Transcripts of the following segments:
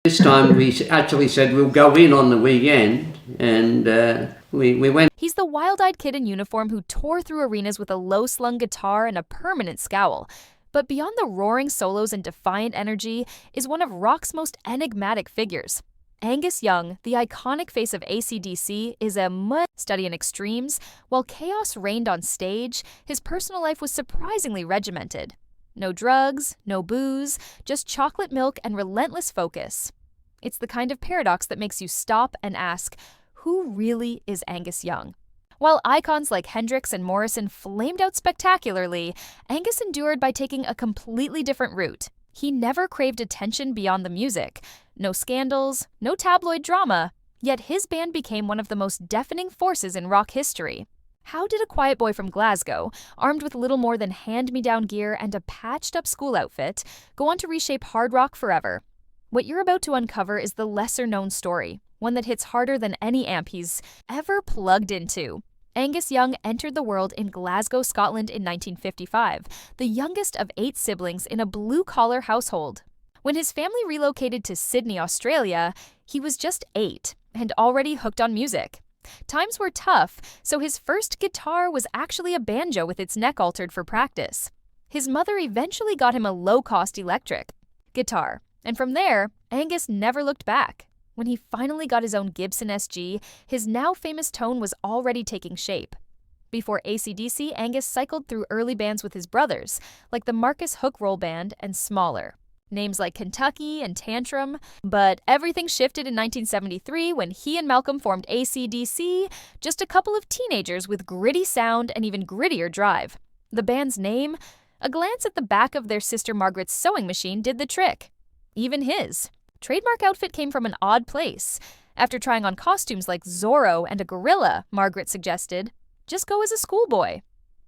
This time we actually said we'll go in on the weekend, and we went. He's the wild-eyed kid in uniform who tore through arenas with a low-slung guitar and a permanent scowl. But beyond the roaring solos and defiant energy is one of rock's most enigmatic figures. Angus Young, the iconic face of AC/DC, is a study in extremes. While chaos reigned on stage, his personal life was surprisingly regimented. No drugs, no booze, just chocolate milk and relentless focus. It's the kind of paradox that makes you stop and ask, who really is Angus Young? While icons like Hendrix and Morrison flamed out spectacularly, Angus endured by taking a completely different route. He never craved attention beyond the music. No scandals, no tabloid drama, yet his band became one of the most deafening forces in rock history. How did a quiet boy from Glasgow, armed with little more than hand-me-down gear and a patched-up school outfit, go on to reshape hard rock forever? What you're about to uncover is the lesser-known story, one that hits harder than any amp he's ever plugged into. Angus Young entered the world in Glasgow, Scotland in 1955, the youngest of 8 siblings in a blue-collar household. When his family relocated to Sydney, Australia, he was just 8 and already hooked on music. Times were tough, so his first guitar was actually a banjo with its neck altered for practice. His mother eventually got him a low-cost electric guitar, and from there, Angus never looked back. When he finally got his own Gibson SG, his now famous tone was already taking shape. Before AC/DC, Angus cycled through early bands with his brothers, like the Marcus Hook Roll Band and smaller. Names like Kentucky and Tantrum, but everything shifted in 1973 when he and Malcolm formed AC/DC, just a couple of teenagers with gritty sound and even grittier drive. The band's name? A glance at the back of their sister Margaret's sewing machine did the trick. Even his trademark outfit came from an odd place. After trying on costumes like Zorro and a gorilla, Margaret suggested, just go as a schoolboy.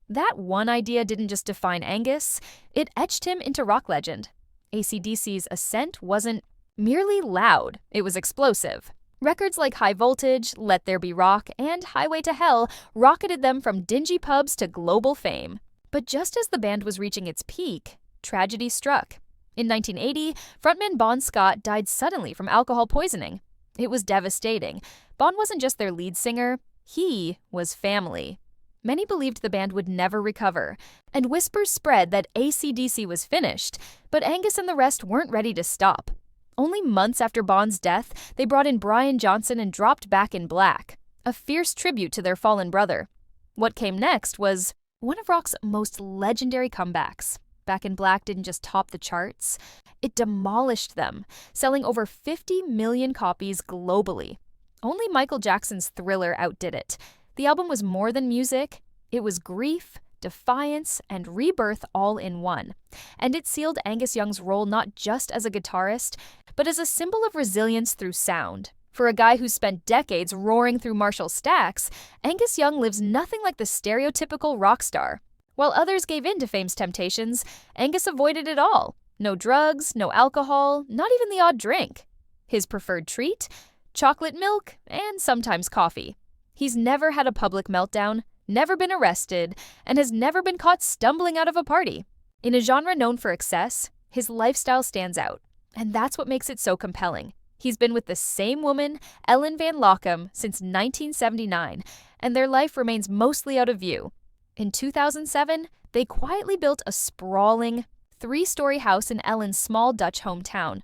That one idea didn't just define Angus, it etched him into rock legend. AC/DC's ascent wasn't merely loud, it was explosive. Records like High Voltage, Let There Be Rock, and Highway to Hell rocketed them from dingy pubs to global fame. But just as the band was reaching its peak, tragedy struck. In 1980, frontman Bon Scott died suddenly from alcohol poisoning. It was devastating. Bon wasn't just their lead singer, he was family. Many believed the band would never recover, and whispers spread that AC/DC was finished, but Angus and the rest weren't ready to stop. Only months after Bon's death, they brought in Brian Johnson and dropped Back in Black, a fierce tribute to their fallen brother. What came next was one of rock's most legendary comebacks. Back in Black didn't just top the charts, it demolished them, selling over 50 million copies globally. Only Michael Jackson's Thriller outdid it. The album was more than music, it was grief, defiance, and rebirth all in one. And it sealed Angus Young's role not just as a guitarist, but as a symbol of resilience through sound. For a guy who spent decades roaring through Marshall stacks, Angus Young lives nothing like the stereotypical rock star. While others gave in to fame's temptations, Angus avoided it all. No drugs, no alcohol, not even the odd drink. His preferred treat? Chocolate milk, and sometimes coffee. He's never had a public meltdown, never been arrested, and has never been caught stumbling out of a party. In a genre known for excess, his lifestyle stands out, and that's what makes it so compelling. He's been with the same woman, Ellen Van Lockham, since 1979, and their life remains mostly out of view. In 2007, they quietly built a sprawling, 3-story house in Ellen's small Dutch hometown.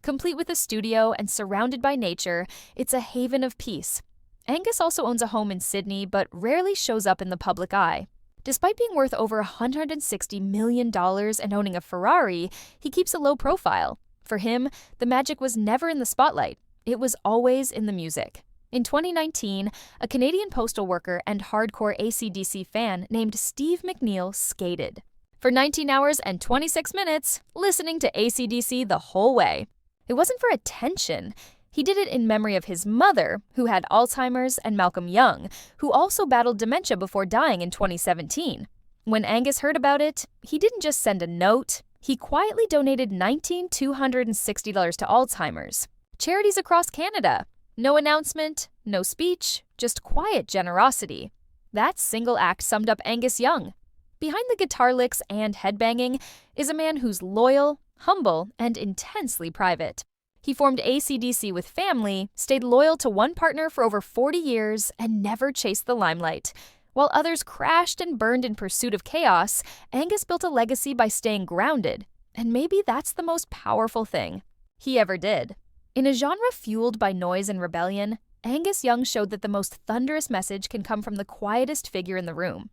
Complete with a studio and surrounded by nature, it's a haven of peace. Angus also owns a home in Sydney, but rarely shows up in the public eye. Despite being worth over $160 million and owning a Ferrari, he keeps a low profile. For him, the magic was never in the spotlight. It was always in the music. In 2019, a Canadian postal worker and hardcore AC/DC fan named Steve McNeil skated for 19 hours and 26 minutes, listening to AC/DC the whole way. It wasn't for attention. He did it in memory of his mother, who had Alzheimer's, and Malcolm Young, who also battled dementia before dying in 2017. When Angus heard about it, he didn't just send a note. He quietly donated $19,260 to Alzheimer's. Charities across Canada. No announcement, no speech, just quiet generosity. That single act summed up Angus Young. Behind the guitar licks and headbanging is a man who's loyal, humble, and intensely private. He formed AC/DC with family, stayed loyal to one partner for over 40 years, and never chased the limelight. While others crashed and burned in pursuit of chaos, Angus built a legacy by staying grounded. And maybe that's the most powerful thing he ever did. In a genre fueled by noise and rebellion, Angus Young showed that the most thunderous message can come from the quietest figure in the room.